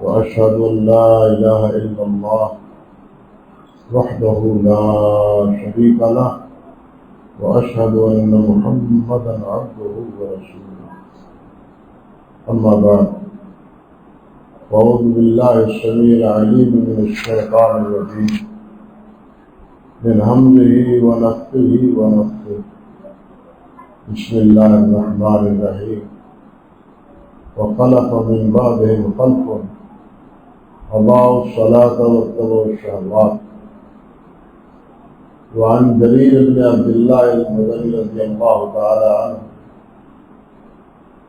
وأشهد أن لا إله إلا الله وحده لا شريك له وأشهد أن محمدا عبده ورسوله أما بعد أعوذ بالله السميع العليم من الشيطان الرجيم من همزه ونفخه ونفثه بسم الله الرحمن الرحيم وخلف من بعدهم خلف أضاعوا الصلاة واتبعوا الشهوات. وعن جرير بن عبد الله المدني رضي الله تعالى عنه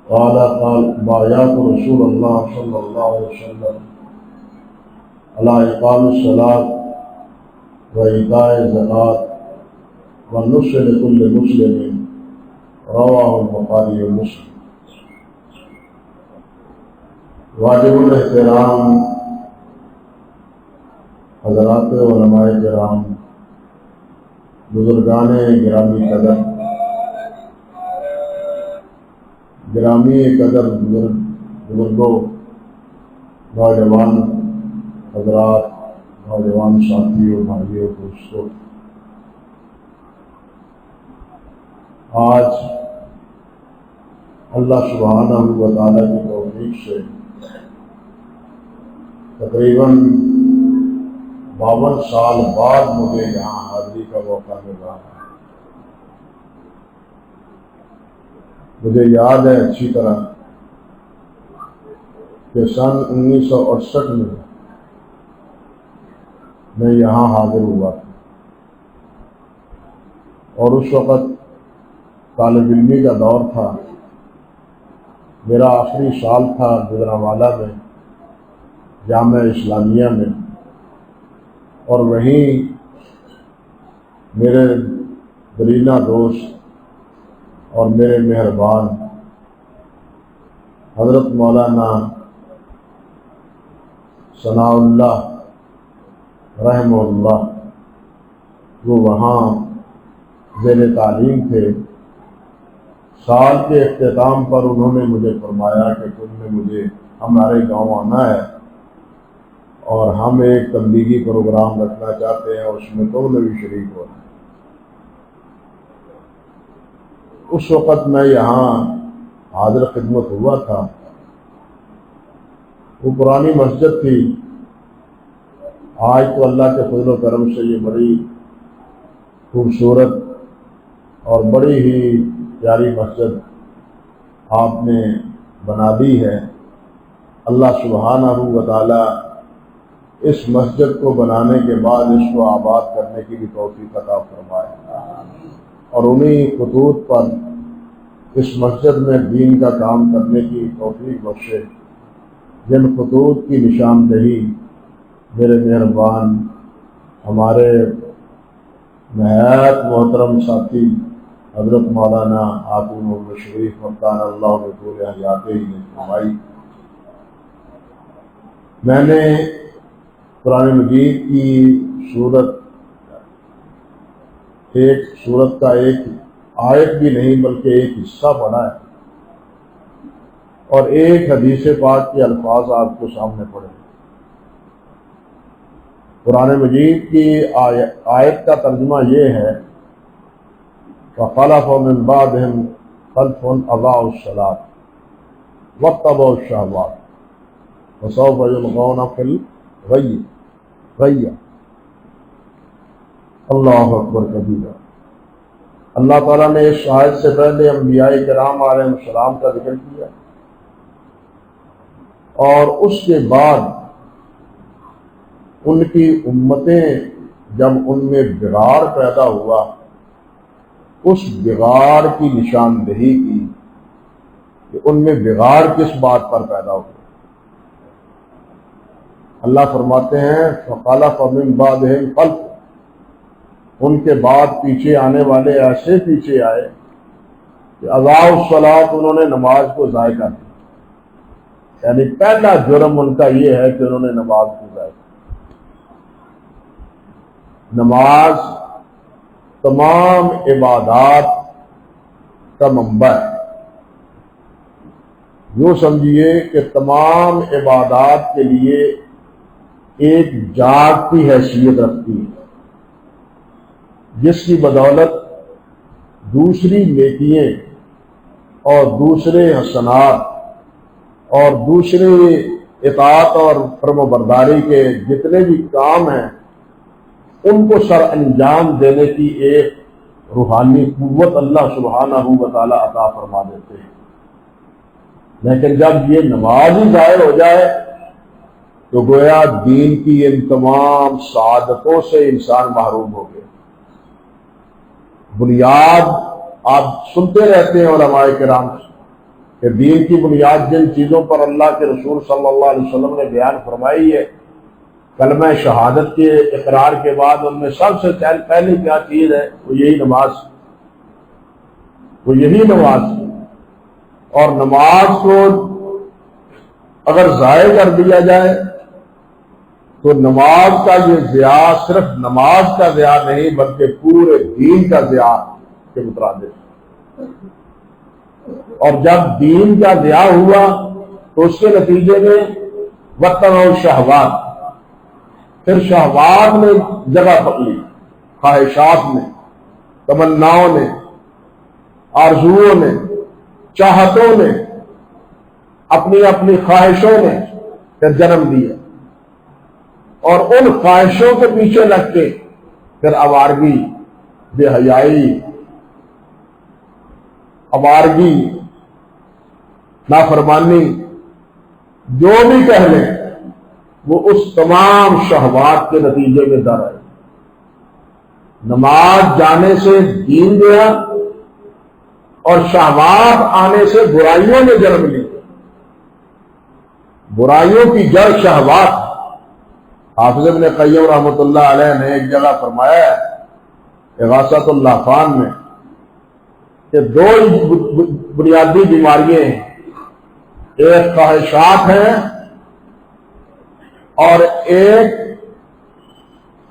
قال بايعت رسول الله صلى الله عليه وسلم على إقام الصلاة وإيتاء الزكاة والنصح لكل مسلم رواه البخاري ومسلم. واجب الاحترام حضرات علماء کرام، بزرگان گرامی قدر بزرگوں، نوجوان حضرات، نوجوان ساتھیوں، بھائیوں، دوستوں، آج اللہ سبحانہ و تعالیٰ کی توفیق سے تقریباً 52 سال بعد مجھے یہاں حاضری کا موقع مل رہا ہے۔ مجھے یاد ہے اچھی طرح کہ سن 1968 میں یہاں حاضر ہوا تھا، اور اس وقت طالب علمی کا دور تھا۔ میرا آخری سال تھا گجرانوالہ میں، جامعہ اسلامیہ میں، اور وہیں میرے دلینہ دوست اور میرے مہربان حضرت مولانا ثناء اللہ رحمہ اللہ، وہ وہاں زیر تعلیم تھے۔ سال کے اختتام پر انہوں نے مجھے فرمایا کہ تم نے مجھے ہمارے گاؤں آنا ہے اور ہم ایک تبلیغی پروگرام رکھنا چاہتے ہیں، اس میں تم نے بھی شریک ہونا۔ اس وقت میں یہاں حاضر خدمت ہوا تھا۔ وہ پرانی مسجد تھی، آج تو اللہ کے فضل و کرم سے یہ بڑی خوبصورت اور بڑی ہی پیاری مسجد آپ نے بنا دی ہے۔ اللہ سبحانہ و تعالی اس مسجد کو بنانے کے بعد اس کو آباد کرنے کی بھی توفیق عطا فرمائے، اور انہی خطوط پر اس مسجد میں دین کا کام کرنے کی توفیق بخشے، جن خطوط کی نشاندہی میرے مہربان ہمارے نہایت محترم ساتھی حضرت مولانا حاتم محمد شریف مفتان اللہ بطول حیات ہی نے فرمائی۔ میں نے قرآن مجید کی سورت کا ایک آیت بھی نہیں بلکہ ایک حصہ پڑھا ہے، اور ایک حدیث پاک کے الفاظ آپ کو سامنے پڑھے۔ قرآن مجید کی آیت کا ترجمہ یہ ہے وَخَلَفَ مِن بَعْدِهِمْ خَلْفٌ أَضَاعُوا الصَّلَاةَ وَاتَّبَعُوا الشَّهَوَاتِ وَسَوْفَ يُلْقَوْنَ فِي الغَّيِّ۔ اللہ اکبر کبیرہ۔ اللہ تعالیٰ نے اس آیت سے پہلے انبیاء کرام علیہ السلام کا ذکر کیا، اور اس کے بعد ان کی امتیں جب ان میں بگاڑ پیدا ہوا، اس بگاڑ کی نشاندہی کی کہ ان میں بگاڑ کس بات پر پیدا ہوا۔ اللہ فرماتے ہیں فَخَلَفَ مِن بَعْدِهِمْ خَلْفٌ، ان کے بعد پیچھے آنے والے ایسے پیچھے آئے کہ اضاعوا الصلاۃ، انہوں نے نماز کو ضائع کر دیا۔ یعنی پہلا جرم ان کا یہ ہے کہ انہوں نے نماز کو ضائع کر دیا۔ نماز تمام عبادات کا منبع ہے۔ یوں سمجھیے کہ تمام عبادات کے لیے ایک جاگتی حیثیت رکھتی ہے، جس کی بدولت دوسری نیکییں اور دوسرے حسنات اور دوسرے اطاعت اور فرمانبرداری کے جتنے بھی کام ہیں ان کو سر انجام دینے کی ایک روحانی قوت اللہ سبحانہ و تعالی عطا فرما دیتے ہیں۔ لیکن جب یہ نماز ہی ظاہر ہو جائے تو گویا دین کی ان تمام سعادتوں سے انسان محروم ہو گیا۔ بنیاد آپ سنتے رہتے ہیں علماء کرام کہ دین کی بنیاد جن چیزوں پر اللہ کے رسول صلی اللہ علیہ وسلم نے بیان فرمائی ہے، کلمہ شہادت کے اقرار کے بعد ان میں سب سے پہلی کیا چیز ہے؟ وہ یہی نماز، وہ یہی نماز۔ اور نماز کو اگر ضائع کر دیا جائے تو نماز کا یہ ضیاع صرف نماز کا ضیاع نہیں بلکہ پورے دین کا ضیاع کے مترادف۔ اور جب دین کا ضیاع ہوا تو اس کے نتیجے میں وطن اور شہوات، پھر شہوات نے جگہ پکڑی، خواہشات نے، تمناؤں نے، آرزوؤں نے، چاہتوں نے، اپنی اپنی خواہشوں نے پھر جنم دیا، اور ان خواہشوں کے پیچھے لگ کے پھر آوارگی، بے حیائی، آوارگی، نافرمانی، جو بھی کہہ لیں، وہ اس تمام شہوات کے نتیجے میں در آئی۔ نماز جانے سے دین گیا اور شہوات آنے سے برائیوں نے جنم لی۔ برائیوں کی جڑ شہوات۔ حافظ ابن قیم رحمۃ اللہ علیہ نے ایک جگہ فرمایا ہے اغاثۃ اللافان میں کہ دو بنیادی بیماریاں ہیں، ایک خواہشات ہیں اور ایک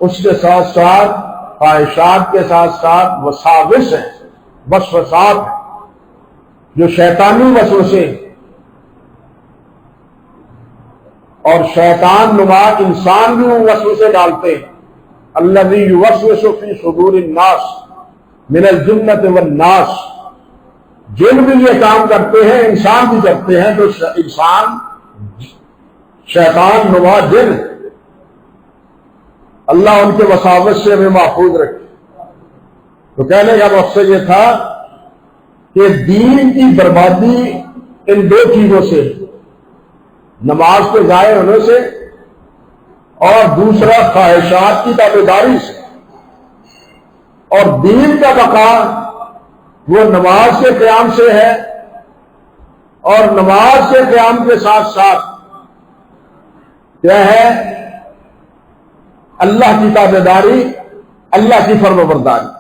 اس کے ساتھ ساتھ خواہشات کے ساتھ ساتھ وساوس ہیں، وسوسات ہیں جو شیطانی وسوسے، اور شیطان نما انسان بھی وہ وسوسے ڈالتے ہیں۔ الذی یوسوس فی صدور الناس من الجنۃ والناس، جن بھی یہ کام کرتے ہیں انسان بھی کرتے ہیں، تو انسان شیطان نما جن، اللہ ان کے وساوس سے ہمیں محفوظ رکھے۔ تو کہنے کا مقصد یہ تھا کہ دین کی بربادی ان دو چیزوں سے، نماز کے ضائع ہونے سے اور دوسرا خواہشات کی تابعداری سے، اور دین کا بقا وہ نماز کے قیام سے ہے، اور نماز کے قیام کے ساتھ ساتھ کیا ہے؟ اللہ کی تابعداری، اللہ کی فرمانبرداری،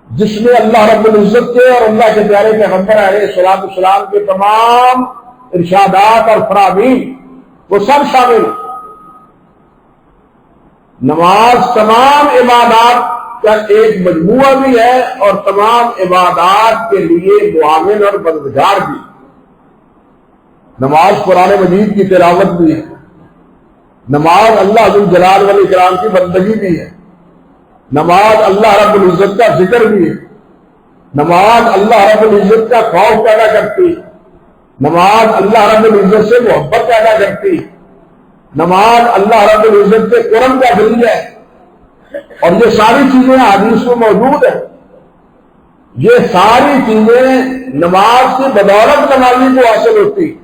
جس میں اللہ رب العزت کے اور اللہ کے پیارے پیغمبر علیہ الصلوۃ والسلام کے تمام ارشادات اور فرامین وہ سب شامل۔ نماز تمام عبادات کا ایک مجموعہ بھی ہے اور تمام عبادات کے لیے معاون اور مددگار بھی۔ نماز قرآن مجید کی تلاوت بھی ہے، نماز اللہ ذو الجلال والاکرام کی بندگی بھی ہے، نماز اللہ رب العزت کا ذکر بھی ہے، نماز اللہ رب العزت کا خوف پیدا کرتی ہے، نماز اللہ رب العزت سے محبت پیدا کرتی ہے، نماز اللہ رب العزت کے قرب کا دلیل ہے۔ اور یہ ساری چیزیں حدیث میں موجود ہیں، یہ ساری چیزیں نماز کی بدولت نمازی کو حاصل ہوتی۔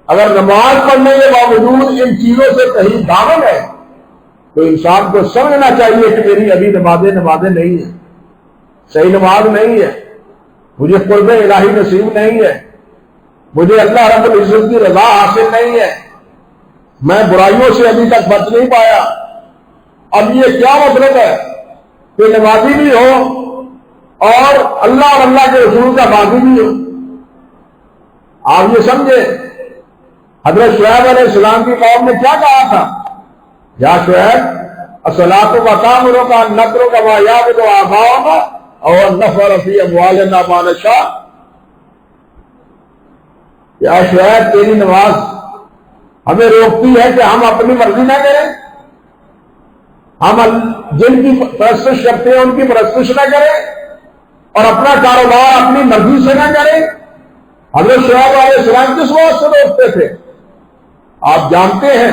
اگر نماز پڑھنے کے باوجود ان چیزوں سے کہیں دامن ہے تو انسان کو سمجھنا چاہیے کہ میری ابھی نمازیں نہیں ہیں، صحیح نماز نہیں ہے، مجھے قرب الہی نصیب نہیں ہے، مجھے اللہ رب العزت کی رضا حاصل نہیں ہے، میں برائیوں سے ابھی تک بچ نہیں پایا۔ اب یہ کیا مطلب ہے کہ نمازی بھی ہو اور اللہ کے رسول کا باغی بھی ہو؟ آپ یہ سمجھے حضرت شعیب علیہ السلام کی قوم نے کیا کہا تھا؟ یا شعیب الصلاۃ وتامرک کا نترک ما یعبد آباؤنا اور نفر فی اموالنا ما نشاء، یا شعیب تیری نماز ہمیں روکتی ہے کہ ہم اپنی مرضی نہ کریں، ہم جن کی پرستش کرتے ہیں ان کی پرستش نہ کریں اور اپنا کاروبار اپنی مرضی سے نہ کریں؟ حضرت شعیب علیہ السلام کس بات سے روکتے تھے؟ آپ جانتے ہیں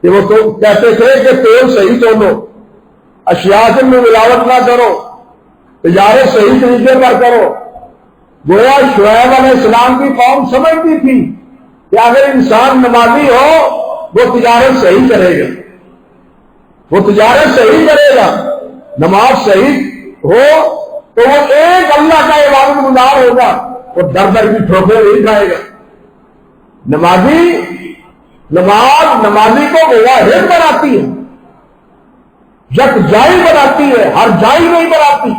کہ وہ تو کہتے تھے کہ تیل صحیح تولو، اشیاء سے ملاوٹ نہ کرو، تجارت صحیح طریقے پر کرو۔ گویا شعیب علیہ السلام کی قوم سمجھتی تھی کہ اگر انسان نمازی ہو وہ تجارت صحیح کرے گا، وہ تجارت صحیح کرے گا، نماز صحیح ہو تو وہ ایک اللہ کا عبادت گزار ہوگا، وہ در در کی ٹھوکریں نہیں کھائے گا۔ نمازی کو واحد بناتی ہے، یکجائی بناتی ہے، ہر جائی نہیں بناتی۔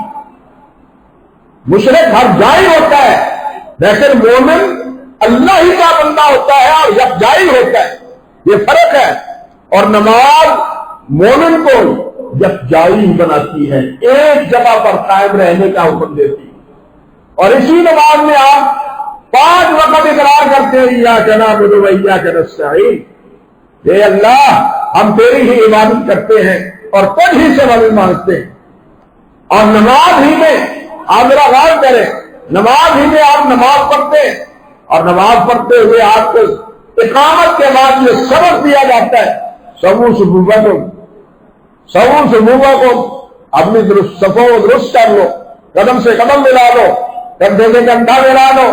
مشرک ہر جائی ہوتا ہے لیکن مومن اللہ ہی کا بندہ ہوتا ہے اور یکجائی ہوتا ہے، یہ فرق ہے۔ اور نماز مومن کو یکجائی بناتی ہے، ایک جگہ پر قائم رہنے کا حکم دیتی ہے۔ اور اسی نماز میں آپ 5 وقت اقرار کرتے ہیں ایاک نعبد و ایاک نستعین، اے اللہ ہم تیری ہی عبادت کرتے ہیں اور تجھ ہی سے مدد مانگتے ہیں۔ اور نماز ہی میں آپ ذرا غور کریں، نماز ہی میں آپ نماز پڑھتے ہیں اور نماز پڑھتے ہوئے آپ کو اقامت کے بعد یہ سبق دیا جاتا ہے، سووا صفوفکم، اپنی صفوں کو درست کر لو، قدم سے قدم ملا لو، کندھے سے کندھا ملا لو،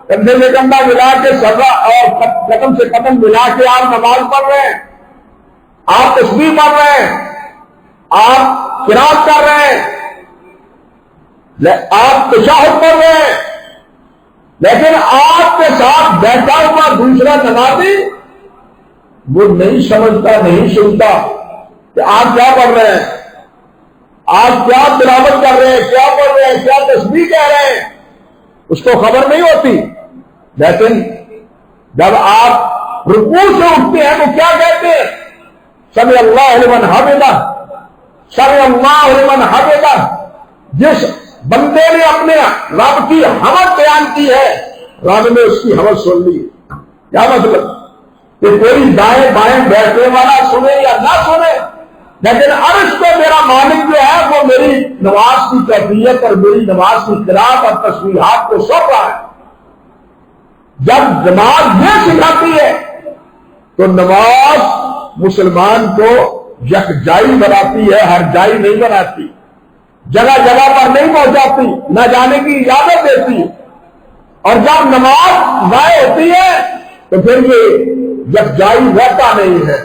کندھے سے کندھا ملا کے سرا اور قدم سے قدم ملا کے آپ نماز پڑھ رہے ہیں، آپ تسبیح پڑھ رہے ہیں، آپ قرات کر رہے ہیں، آپ تشہد پڑھ رہے ہیں، لیکن آپ کے ساتھ بیٹھا ہوا دوسرا نمازی وہ نہیں سمجھتا، نہیں سنتا کہ آپ کیا پڑھ رہے ہیں، آپ کیا تلاوت کر رہے ہیں، کیا پڑھ رہے ہیں، کیا تسبیح کہہ رہے ہیں، اس کو خبر نہیں ہوتی۔ لیکن جب آپ رکوع سے اٹھتے ہیں تو کیا کہتے ہیں؟ سمع اللہ لمن حمدہ، سمع اللہ لمن حمدہ۔ جس بندے نے اپنے رب کی حمد بیان کی ہے، رب نے اس کی حمد سن لی۔ کیا مطلب؟ کہ کوئی دائیں بائیں بیٹھنے والا سنے یا نہ سنے، لیکن عرش پہ میرا مالک جو ہے وہ میری نماز کی کیفیت اور میری نماز کی قرات اور تسبیحات کو سونپ رہا ہے۔ جب نماز یہ سکھاتی ہے تو نماز مسلمان کو یکجائی بناتی ہے، ہر جائی نہیں بناتی، جگہ جگہ پر نہیں پہنچاتی، نہ جانے کی اجازت دیتی ہے۔ اور جب نماز ضائع ہوتی ہے تو پھر یہ یکجائی رہتا نہیں ہے،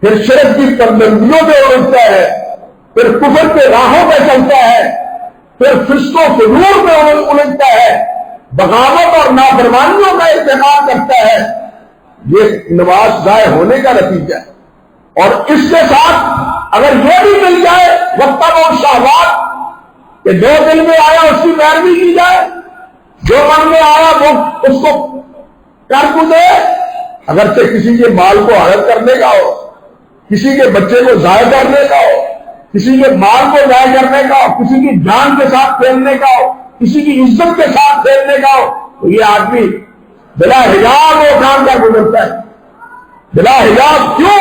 پھر شرک کی پابندیوں پہ اڑتا ہے، پھر کفر کے راہوں پہ چلتا ہے، پھر فسق و فجور پہ الجھتا ہے، بغاوت اور نافرمانیوں کا ارتکاب کرتا ہے۔ یہ نماز ضائع ہونے کا نتیجہ ہے۔ اور اس کے ساتھ اگر یہ بھی مل جائے وقت اور شہوات کہ جو دل میں آیا اس کی پیروی کی جائے، جو من میں آیا وہ اس کو کر گزرے، اگرچہ کسی کے مال کو حرام کرنے کا ہو، کسی کے بچے کو ضائع کرنے کا ہو، کسی کے مال کو ضائع کرنے کا ہو، کسی کی جان کے ساتھ کھیلنے کا ہو، کسی کی عزت کے ساتھ کھیلنے کا ہو، تو یہ آدمی بلا حجاب وہ کام کر گزرتا ہے۔ بلا حجاب کیوں؟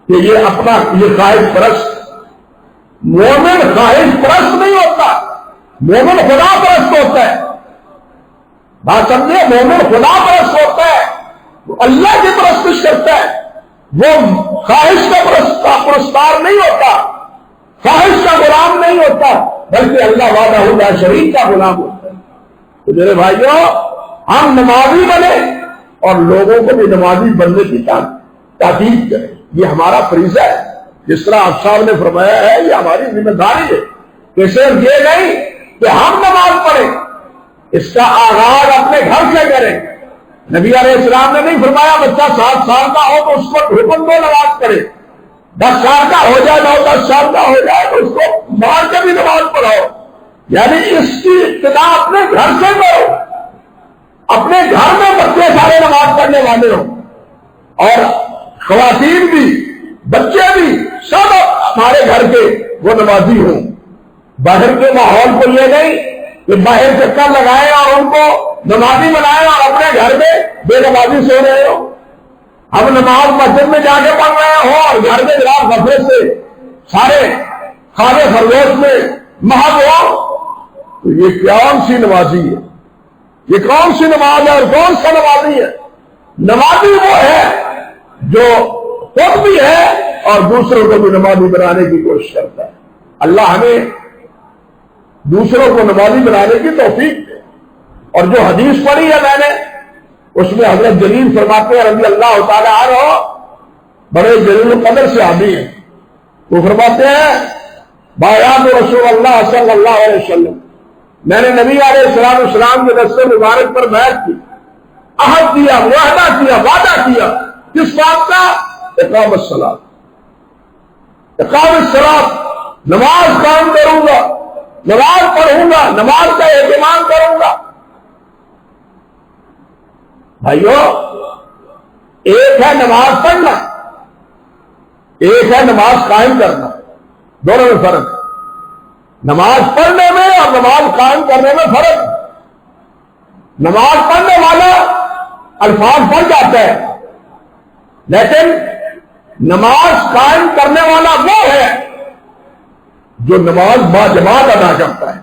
کہ یہ اپنا یہ خواہش پرست، مومن خواہش پرست نہیں ہوتا، مومن خدا پرست ہوتا ہے۔ بات سمجھے؟ مومن خدا پرست ہوتا ہے، وہ اللہ کی پرستش کرتا ہے، وہ خواہش کا پرستار نہیں ہوتا، خواہش کا غلام نہیں ہوتا، بلکہ اللہ وحدہ لا شریک کا غلام ہوتا ہے۔ تو میرے بھائیوں، ہم نمازی بنے اور لوگوں کو بھی نمازی بننے کی تاکید کریں، یہ ہمارا فریضہ ہے۔ جس طرح آپ صاحب نے فرمایا ہے یہ ہماری ذمہ داری ہے کہ صرف یہ نہیں کہ ہم نماز پڑھیں، اس کا آغاز اپنے گھر سے کریں۔ نبی علیہ السلام نے نہیں فرمایا بچہ 7 سال کا ہو تو اس کو حکم دو نماز پڑھے، 10 سال کا ہو جائے 9-10 سال کا ہو جائے تو اس کو مار کے بھی نماز پڑھاؤ۔ یعنی اس کی ابتدا اپنے گھر سے کرو، اپنے گھر میں بچے سارے نماز پڑھنے والے ہوں، اور خواتین بھی بچے بھی سب ہمارے گھر کے وہ نمازی ہوں۔ باہر کے ماحول کو یہ نہیں کہ باہر چکر لگائیں اور ان کو نمازی بنائے اور اپنے گھر میں بے نمازی سو رہے ہو. ہم نماز مسجد میں جا کے پڑھ رہے ہو اور گھر میں جناب غفلت سے سارے خانے خرگوش میں محب ہو. تو یہ کون سی نمازی ہے؟ یہ کون سی نماز ہے اور کون سا نمازی ہے؟ نمازی وہ ہے جو خود بھی ہے اور دوسروں کو بھی نمازی بنانے کی کوشش کرتا ہے. اللہ ہمیں دوسروں کو نمازی بنانے کی توفیق دے. اور جو حدیث پڑھی ہے میں نے اس میں حضرت جلیل فرماتے ہیں رضی اللہ تعالی عنہ، بڑے جلیل القدر صحابی ہیں، وہ فرماتے ہیں بایعت رسول اللہ صلی اللہ علیہ وسلم، میں نے نبی علیہ السلام کے دست مبارک پر بیعت کی، عہد کیا، معاہدہ کیا، وعدہ کیا. کس بات کا؟ اقام الصلاۃ، اقام الصلاۃ، نماز قائم کروں گا، نماز پڑھوں گا، نماز کا اہتمام کروں گا. بھائیو، ایک ہے نماز پڑھنا، ایک ہے نماز قائم کرنا، دونوں میں فرق ہے. نماز پڑھنے میں اور نماز قائم کرنے میں فرق ہے. نماز پڑھنے والا الفاظ پڑھ جاتا ہے، لیکن نماز قائم کرنے والا وہ ہے جو نماز با جماعت ادا کرتا ہے،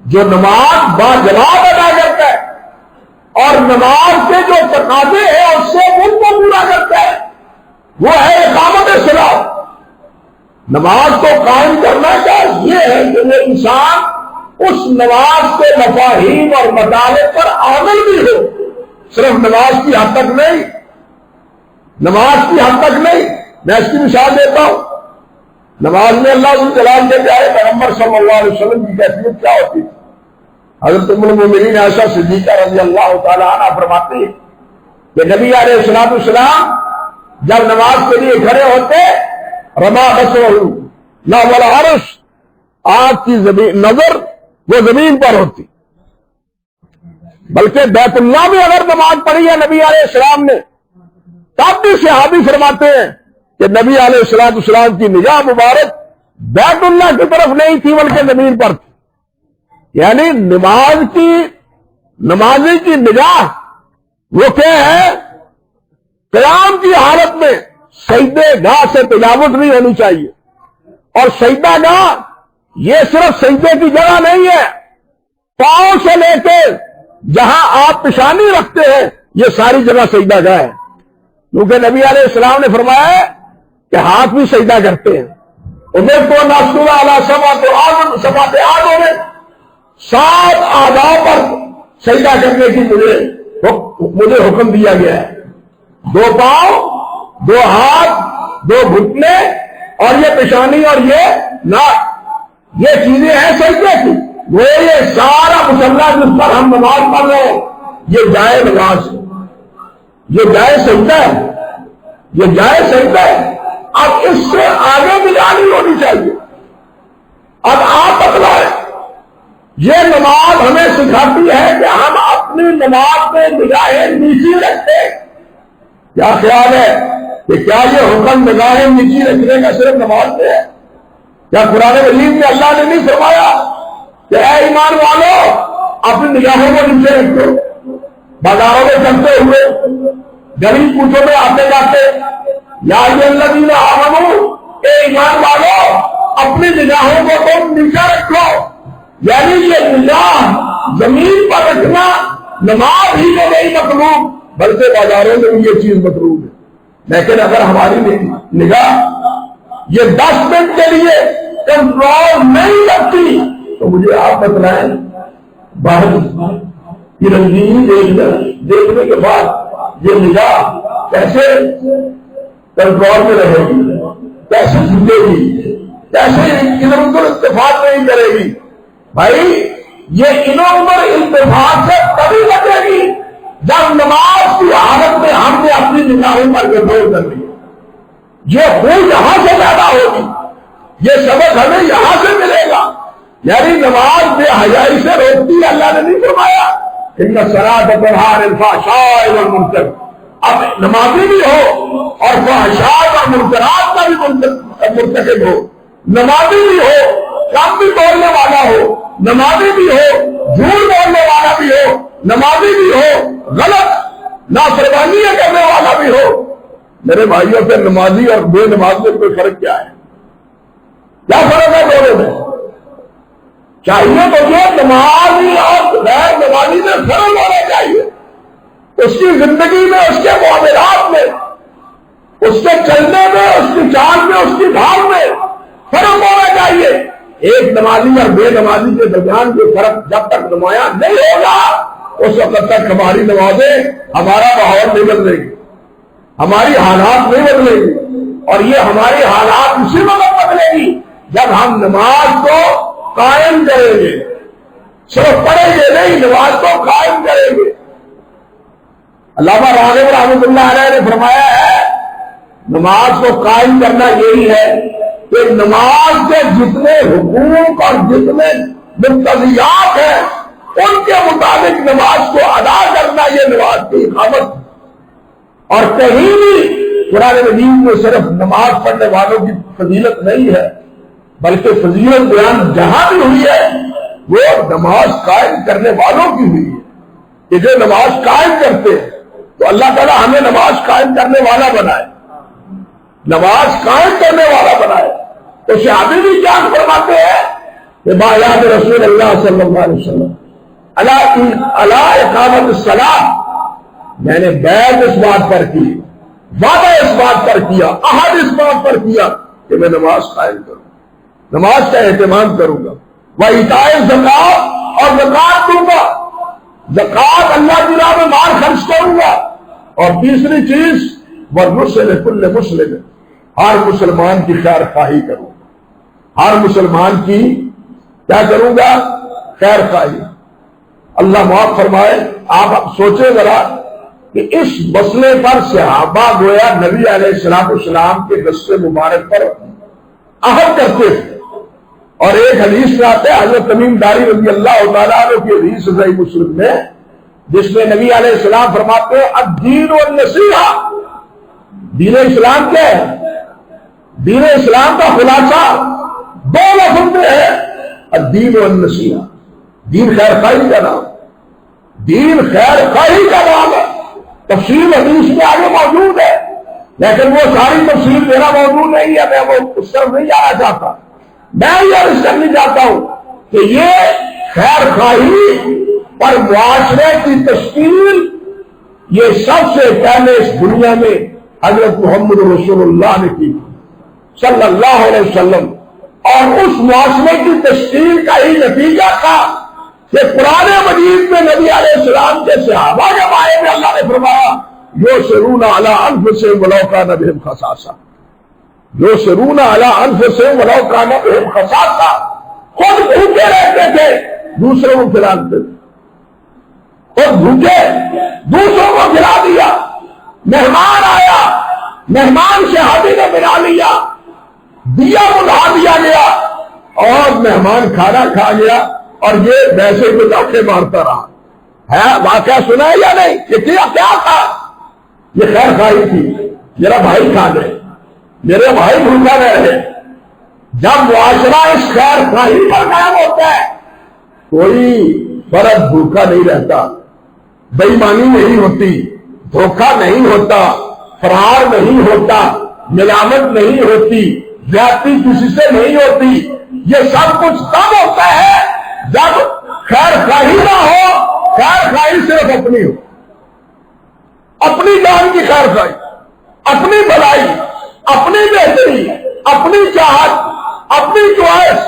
جو نماز با جماعت ادا کرتا ہے اور نماز کے جو تقاضے ہیں اس سے ان کو پورا کرتا ہے، وہ ہے اقامت صلاۃ. نماز کو قائم کرنا کا یہ ہے کہ وہ انسان اس نماز کے مفاہیم اور مطالب پر عامل بھی ہو. صرف نماز کی حد تک نہیں، نماز کی حد تک نہیں. میں اس کی مثال دیتا ہوں. نماز میں اللہ جلال کے پیارے پیغمبر صلی اللہ علیہ وسلم کی کیفیت کیا ہوتی تھی؟ حضرت ام المؤمنین عائشہ صدیقہ رضی اللہ تعالی عنہ فرماتی ہے کہ نبی علیہ السلام جب نماز کے لیے کھڑے ہوتے رما بصرہ نحو العرش، آپ کی نظر وہ زمین پر ہوتی. بلکہ بیت اللہ میں اگر نماز پڑھی ہے نبی علیہ السلام نے تب بھی صحابی فرماتے ہیں کہ نبی علیہ السلام کی نگاہ مبارک بیت اللہ کی طرف نہیں تھی بلکہ زمین پر تھی. یعنی نمازی کی نگاہ وہ کیا ہے؟ قیام کی حالت میں سجدے گاہ سے تجاوز نہیں ہونی چاہیے. اور سجدہ گاہ یہ صرف سجدے کی جگہ نہیں ہے، پاؤں سے لے کے جہاں آپ پیشانی رکھتے ہیں یہ ساری جگہ سجدہ گاہ ہے. کیونکہ نبی علیہ السلام نے فرمایا کہ ہاتھ بھی سجدہ کرتے ہیں. انہیں تو ناسورا علی سبات آدھوں میں 7 اعضاء پر سجدہ کرنے کی مجھے حکم دیا گیا ہے. 2 پاؤں، 2 ہاتھ، 2 گھٹنے اور یہ پیشانی اور یہ ناک، یہ چیزیں ہیں سجدے کی. وہ یہ سارا مسلح جس پر ہم نماز پڑھ رہے ہیں یہ جائے نماز ہے، یہ جائے سجدہ ہے، یہ جائے سجدہ ہے. اب اس سے آگے بھی جانی ہونی چاہیے. اب آپ بتلائیں، یہ نماز ہمیں سکھاتی ہے کہ ہم اپنی نماز میں نگاہیں نیچی رکھتے ہیں. کیا خیال ہے کہ کیا یہ حکم نگاہیں نیچی رکھنے کا صرف نماز میں ہے؟ کیا قرآن مجید میں اللہ نے نہیں فرمایا کہ اے ایمان والو اپنی نگاہوں کو نیچے رکھو؟ بازاروں میں چلتے ہوئے، گلی کوچوں میں آتے جاتے، یا الذین آمنوا، اے ایمان والو اپنی نگاہوں کو تم نیچے رکھو. یعنی یہ نگاہ زمین پر رکھنا نماز ہی میں نہیں مطلوب بلکہ بازاروں میں بھی یہ چیز مطلوب ہے. لیکن اگر ہماری نگاہ یہ 10 منٹ کے لیے کنٹرول نہیں کرتی تو مجھے آپ بتلائیں باہر کی رنگینی دیکھنے کے بعد یہ نگاہ کیسے کنٹرول میں رہے گی، کیسے جھکے گی، کیسے ادھر ادھر اتفاق نہیں کرے گی؟ بھائی یہ ادھر ادھر اتفاق سے تبھی لگے گی جب نماز کی حالت میں ہم نے اپنی نگاہوں پر کنٹرول کر لی. یہ خون یہاں سے پیدا ہوگی، یہ سبق ہمیں یہاں سے ملے گا. یعنی نماز بے حیائی سے روکتی ہے. اللہ نے نہیں فرمایا ان الصلاۃ تنہی عن الفحشاء والمنکر. اب نمازی بھی ہو اور فحشاء اور منکرات کا بھی مرتکب ہو، نمازی بھی ہو، کم بھی بولنے والا ہو، نمازی بھی ہو، جھوٹ بولنے والا بھی ہو، نمازی بھی ہو، غلط نافرمانیاں کرنے والا بھی ہو، میرے بھائیوں پہ نمازی اور بے نماز میں کوئی فرق کیا ہے؟ کیا فرق ہے دونوں میں؟ چاہیے تو یہ نمازی اور غیر نمازی میں فرق ہونا چاہیے، اس کی زندگی میں، اس کے معاملات میں، اس کے چلنے میں، اس کی چال میں، اس کی ڈھال میں فرق ہونا چاہیے۔ ایک نمازی اور بے نمازی کے درمیان جو فرق جب تک نمایاں نہیں ہوگا اس وقت تک ہماری نمازیں، ہمارا ماحول نہیں بدلے گی، ہماری حالات نہیں بدلے گی، اور یہ ہماری حالات اسی وقت بدلے گی جب ہم نماز کو قائم کریں گے، صرف پڑھیں گے نہیں، نماز کو قائم کریں گے۔ علامہ راغب رحمۃ اللہ علیہ نے فرمایا ہے نماز کو قائم کرنا یہی ہے کہ نماز کے جتنے حقوق اور جتنے مقتضیات ہیں ان کے مطابق نماز کو ادا کرنا، یہ نماز کی اقامت۔ اور کہیں بھی قرآن مجید میں صرف نماز پڑھنے والوں کی فضیلت نہیں ہے، بلکہ فضیلت بیان جہاں بھی ہوئی ہے وہ نماز قائم کرنے والوں کی ہوئی ہے، کہ جو نماز قائم کرتے ہیں۔ تو اللہ تعالیٰ ہمیں نماز قائم کرنے والا بنائے، نماز قائم کرنے والا بنائے۔ تو صحابی بھی کیا فرماتے ہیں کہ بایات رسول اللہ صلی اللہ علیہ وسلم علی اقامت الصلاۃ، میں نے بیعت اس بات پر کی، وعدہ اس بات پر کیا، عہد اس بات پر کیا کہ میں نماز قائم کروں، نماز کا اہتمام کروں گا، وَإِيتَاءِ الزَّکَاۃ، اور زکات دوں گا، زکات اللہ کی راہ میں مال خرچ کروں گا، اور تیسری چیز وَالنُّصْحِ لِكُلِّ مُسْلِمٍ، ہر مسلمان کی خیر خواہی کروں گا، ہر مسلمان کی کیا کروں گا؟ خیر خواہی۔ اللہ معاف فرمائے، آپ سوچیں ذرا کہ اس مسئلے پر صحابہ گویا نبی علیہ السلام کے دست مبارک پر عہد کرتے تھے۔ اور ایک حدیث میں آتا ہے حضرت تمیم داری رضی اللہ تعالیٰ عنہ کی حدیث صحیح مسلم میں، جس میں نبی علیہ السلام فرماتے ہیں الدین والنصیحہ، دین اسلام کیا ہے؟ دین اسلام کا خلاصہ دو لفظ میں ہے، الدین والنصیحہ، دین خیر خواہی کا نام، دین خیر خواہی کا نام ہے۔ تفصیل حدیث میں آگے موجود ہے، لیکن وہ ساری تفصیل میرا موجود نہیں ہے، میں وہ اس طرف نہیں جانا چاہتا۔ میں یہ عرض کرنا چاہتا ہوں کہ یہ خیر خواہی پر معاشرے کی تشکیل یہ سب سے پہلے اس دنیا میں حضرت محمد رسول اللہ نے کی صلی اللہ علیہ وسلم، اور اس معاشرے کی تشکیل کا ہی نتیجہ تھا کہ قرآن مجید میں نبی علیہ السلام کے صحابہ کے بارے میں اللہ نے فرمایا یؤثرون علی انفسہم ولو کان بہم خصاصہ، یؤثرون علی انفسہم ولو کان بہم خصاصہ، خود بھوکے رہتے تھے دوسروں کو کھلاتے تھے، خود بھوکے دوسروں کو کھلا دیا، مہمان آیا، مہمان شہادی نے ملا لیا، دیا بلا دیا گیا، اور مہمان کھانا کھا گیا، اور یہ ویسے کو ڈاکے مارتا رہا ہے۔ واقعہ سنا ہے یا نہیں؟ یہ کیا تھا؟ یہ خیر خواہی تھی، میرا بھائی کھا لے، میرے بھائی بھوکا رہے۔ جب معاشرہ اس خیر خواہی پر قائم ہوتا ہے کوئی فرد بھوکا نہیں رہتا، بے ایمانی نہیں ہوتی، دھوکہ نہیں ہوتا، فرار نہیں ہوتا، ملامت نہیں ہوتی، زیادتی کسی سے نہیں ہوتی۔ یہ سب کچھ تب ہوتا ہے جب خیر خواہی نہ ہو، خیر خواہی صرف اپنی ہو، اپنی جان کی خیر خواہی، اپنی بھلائی، اپنی بہتری، اپنی چاہت، اپنی چوائس۔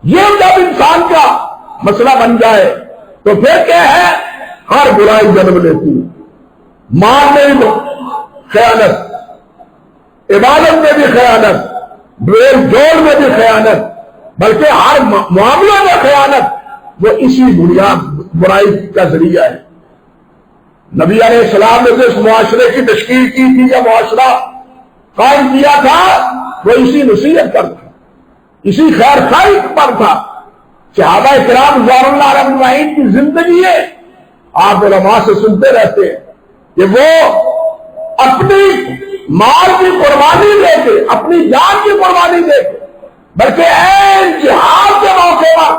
یہ جب انسان کا مسئلہ بن جائے تو پھر کیا ہے؟ ہر برائی جنم لیتی ہے، مال میں بھی خیانت، عبادت میں بھی خیانت، میل جوڑ میں بھی خیانت، بلکہ ہر معاملے میں خیانت، وہ اسی بنیاد برائی کا ذریعہ ہے۔ نبی علیہ السلام نے جس معاشرے کی تشکیل کی تھی، یا معاشرہ قائم کیا تھا، وہ اسی نصیحت پر تھا، اسی خیر خواہی پر تھا۔ صحابہ کرام رضوان اللہ علیہم اجمعین کی زندگی ہے، آپ علماء سے سنتے رہتے ہیں کہ وہ اپنی مال کی قربانی دے کے، اپنی جان کی قربانی دے کے، بلکہ عین جہاد کے موقع پر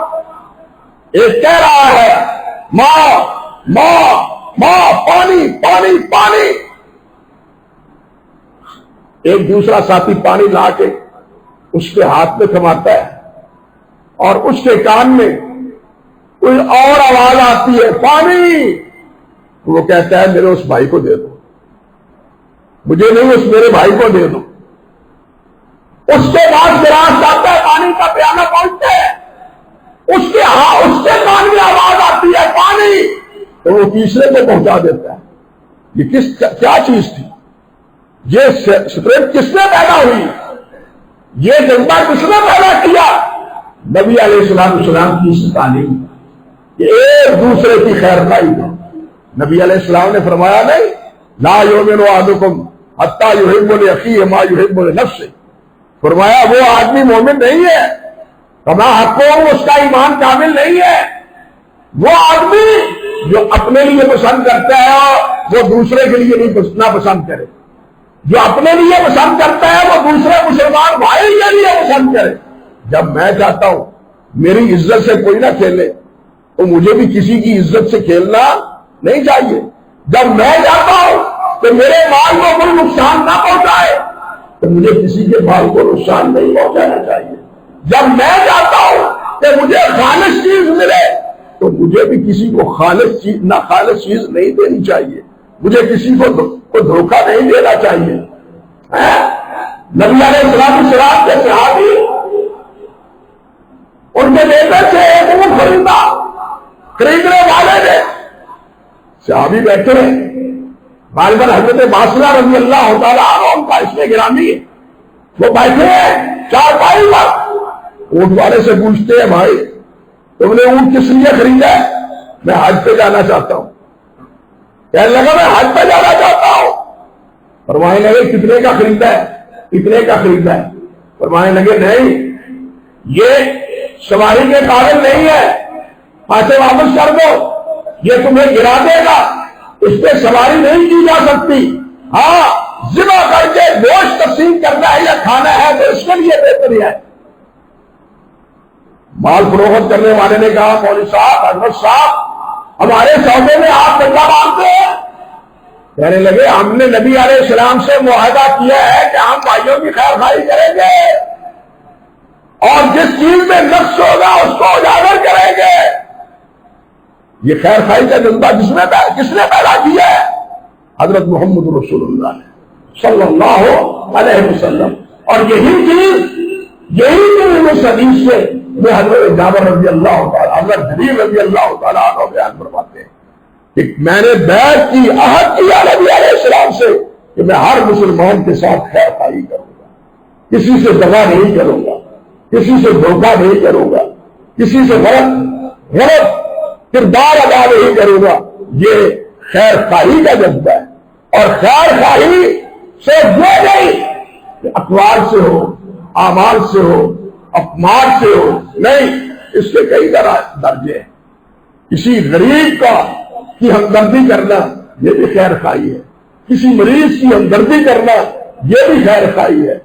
ایک کہہ رہا ہے ماں ماں ماں، پانی پانی پانی۔ ایک دوسرا ساتھی پانی لا کے اس کے ہاتھ میں تھماتا ہے اور اس کے کان میں کوئی اور آواز آتی ہے، پانی۔ وہ کہتا ہے میرے اس بھائی کو دے دو، مجھے نہیں، اس میرے بھائی کو دے دو۔ اس کے پاس گلاس جاتا ہے، پانی کا پیالہ پہنچتا ہے، اس کے کان میں آواز آتی ہے پانی، تو وہ تیسرے کو پہنچا دیتا ہے۔ یہ کیا چیز تھی؟ یہ اسپرٹ کس نے پیدا ہوئی؟ یہ جذبہ کس نے پیدا کیا؟ نبی علیہ السلام کی اس تعلیم کہ ایک دوسرے کی خیر خواہی ہے۔ نبی علیہ السلام نے فرمایا نہیں، لا یؤمن احدکم حتی یحب لاخیہ ما یحب لنفسہ۔ فرمایا وہ آدمی مومن نہیں ہے، کما حقوں اس کا ایمان کامل نہیں ہے۔ وہ آدمی جو اپنے لیے پسند کرتا ہے وہ دوسرے کے لیے نہیں نہ پسند کرے، جو اپنے لیے پسند کرتا ہے وہ دوسرے مسلمان بھائی کے لیے پسند کرے۔ جب میں چاہتا ہوں میری عزت سے کوئی نہ کھیلے تو مجھے بھی کسی کی عزت سے کھیلنا نہیں چاہیے۔ جب میں چاہتا ہوں کہ میرے مال کو کوئی نقصان نہ پہنچائے تو مجھے کسی کے مال کو نقصان نہیں پہنچانا چاہیے۔ جب میں چاہتا ہوں کہ مجھے خالص چیز ملے تو مجھے بھی کسی کو خالص چیز نہیں دینی چاہیے، مجھے کسی کو دھوکہ نہیں دینا چاہیے۔ نبی علیہ السلام کے صحابی ان کے بیٹے سے ایک اونٹ خریدا، خریدنے والے نے صحابی بیٹھے ہیں، غالباً حضرت باصرہ رضی اللہ تعالیٰ عنہ ان کا اس میں گرامی ہے، وہ بیٹھے ہیں چارپائی پر، اونٹ والے سے پوچھتے ہیں بھائی تم نے اونٹ کس لیے خریدا ہے؟ میں حج پہ جانا چاہتا ہوں۔ کہنے لگا میں حج پہ جانا چاہتا ہوں۔ فرمانے لگے کتنے کا خریدا ہے؟ اتنے کا خریدا ہے۔ فرمانے لگے نہیں، یہ سواری کے قابل نہیں ہے، پیسے واپس کر دو، یہ تمہیں گرا دے گا، اس پہ سواری نہیں کی جا سکتی۔ ہاں ذبح کر کے گوشت تقسیم کرنا ہے یا کھانا ہے تو اس کے لیے بہتر ہے۔ مال فروخت کرنے والے نے کہا مولوی صاحب، احمد صاحب، ہمارے سودے میں آپ بندہ مانتے ہیں؟ کہنے لگے ہم نے نبی علیہ السلام سے معاہدہ کیا ہے کہ ہم بھائیوں کی خیر خواہی کریں گے اور جس چیز میں نقص ہوگا اس کو اجاگر کریں گے۔ یہ خیر خواہی کا جذبہ کس نے پیدا کیا ہے؟ حضرت محمد رسول اللہ صلی اللہ علیہ وسلم۔ اور یہی چیز اس حدیث سے میں حضرت جابر رضی اللہ تعالیٰ، حضرت جریر رضی اللہ تعالیٰ عنہ بیان فرماتے ہیں کہ میں نے بیعت کی، عہد کیا نبی علیہ السلام سے کہ میں ہر مسلمان کے ساتھ خیر خواہی کروں گا، کسی سے دغا نہیں کروں گا، کسی سے دھوکہ نہیں کروں گا، کسی سے غلط کردار ادا نہیں کروں گا۔ یہ خیر خواہی کا جذبہ ہے۔ اور خیر خواہی سے یہ نہیں کہ اقوال سے ہو، اعمال سے ہو، افعال سے ہو، نہیں، اس کے کئی درجے ہیں۔ کسی غریب کی ہمدردی کرنا یہ بھی خیر خواہی ہے، کسی مریض کی ہمدردی کرنا یہ بھی خیر خواہی ہے۔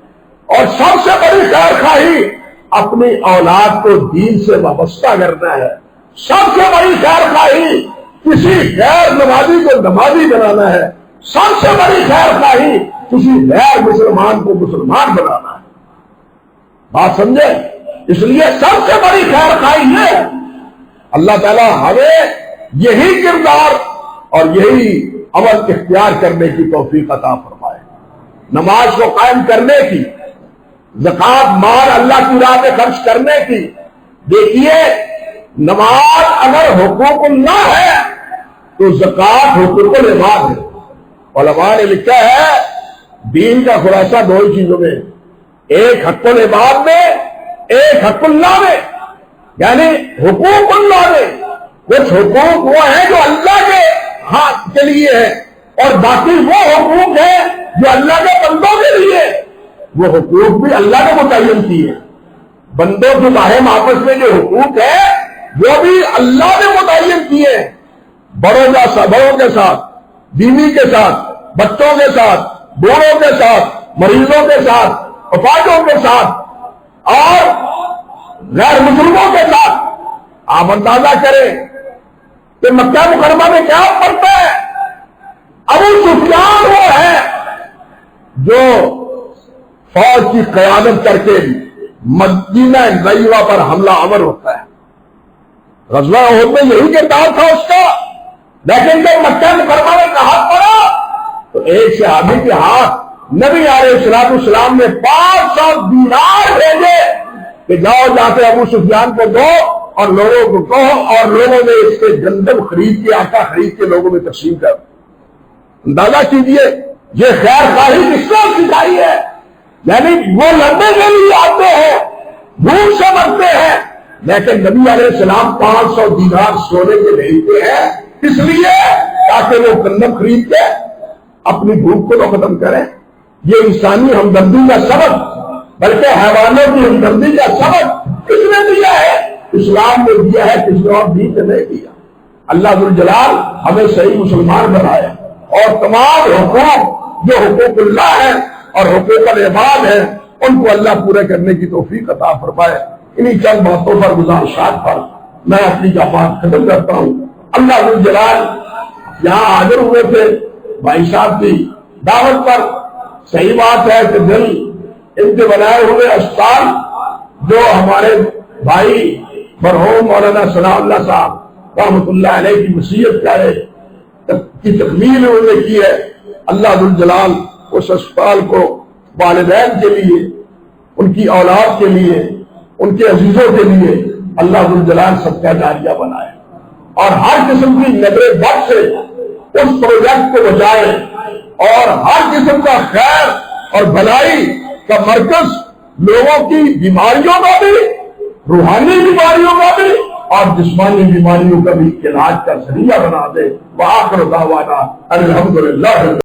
اور سب سے بڑی خیر خواہی اپنی اولاد کو دین سے وابستہ کرنا ہے۔ سب سے بڑی خیر خواہی کسی غیر نمازی کو نمازی بنانا ہے۔ سب سے بڑی خیر خواہی کسی غیر مسلمان کو مسلمان بنانا ہے۔ بات سمجھے؟ اس لیے سب سے بڑی خیر خواہی ہے۔ اللہ تعالیٰ ہمیں یہی کردار اور یہی عمل اختیار کرنے کی توفیق عطا فرمائے، نماز کو قائم کرنے کی، زکوٰۃ مال اللہ کی راہ میں خرچ کرنے کی۔ دیکھیے نماز اگر حقوق اللہ ہے تو زکوٰۃ حقوق العباد ہے۔ علماء نے لکھا ہے دین کا خلاصہ دو ہی چیزوں میں، ایک حق العباد میں، ایک حق اللہ میں، یعنی حقوق اللہ میں کچھ حقوق وہ ہیں جو اللہ کے ہاتھ کے لیے ہیں اور باقی وہ حقوق ہیں جو اللہ کے بندوں کے لیے۔ وہ حقوق بھی اللہ نے متعین کیے، بندوں کے باہم آپس میں جو حقوق ہے وہ بھی اللہ نے متعین کیے، بڑوں کے ساتھ، بیوی کے ساتھ، بچوں کے ساتھ، بوڑھوں کے ساتھ، مریضوں کے ساتھ، افاقوں کے ساتھ اور غیر مسلموں کے ساتھ۔ آپ اندازہ کریں کہ مکہ مکرمہ میں کیا پڑتا ہے؟ ابو سفیان وہ ہے جو فوج کی قیادت کر کے مدینہ طیبہ پر حملہ آور ہوتا ہے. غزوہ احد میں یہی کردار تھا اس کا. لیکن جب مکہ مکرمہ میں کہا پڑا تو ایک صحابی کے ہاتھ نبی علیہ السلام نے 500 دینار بھیجے کہ جاؤ جا کے ابو سفیان کو دو اور لوگوں کو کہو، اور لوگوں نے اس سے گندم خرید کے، آٹا خرید کے لوگوں میں تقسیم کر. اندازہ کیجئے یہ خیر خواہی کس طرح سکھائی ہے. یعنی وہ لڑنے کے لیے آتے ہیں، بھوک سے مرتے ہیں، لیکن نبی علیہ السلام 500 دینار سونے کے بھیجتے ہیں اس لیے تاکہ وہ گندم خرید کے اپنی بھوک کو تو ختم کریں. یہ انسانی ہمدردی کا سبق، بلکہ حیوانوں کی ہمدردی کا سبق کس نے دیا ہے؟ اسلام نے دیا ہے، کسی اور دین نے نہیں دیا. اللہ ذوالجلال ہمیں صحیح مسلمان بنائے اور تمام حقوق جو حقوق اللہ ہیں اور حقوق العباد ہیں ان کو اللہ پورے کرنے کی توفیق عطا فرمائے. انہی چند باتوں پر گزارشات پر میں اپنی بات ختم کرتا ہوں. اللہ ذوالجلال یہاں حاضر ہوئے تھے بھائی صاحب کی دعوت پر. صحیح بات ہے کہ دل ان کے بنائے ہوئے اسپتال جو ہمارے بھائی مرحوم مولانا ثناء اللہ صاحب رحمۃ اللہ علیہ کی وصیت کی تکمیل انہوں نے کی ہے. اللہ ذوالجلال اس اسپتال کو والدین کے لیے، ان کی اولاد کے لیے، ان کے عزیزوں کے لیے اللہ ذوالجلال صدقہ جاریہ بنائے اور ہر قسم کی نظر بد سے اس پروجیکٹ کو بچائے اور ہر قسم کا خیر اور بھلائی کا مرکز لوگوں کی بیماریوں کا بھی، روحانی بیماریوں کا بھی اور جسمانی بیماریوں کا بھی علاج کا ذریعہ بنا دے. وآخر دعوانا الحمدللہ.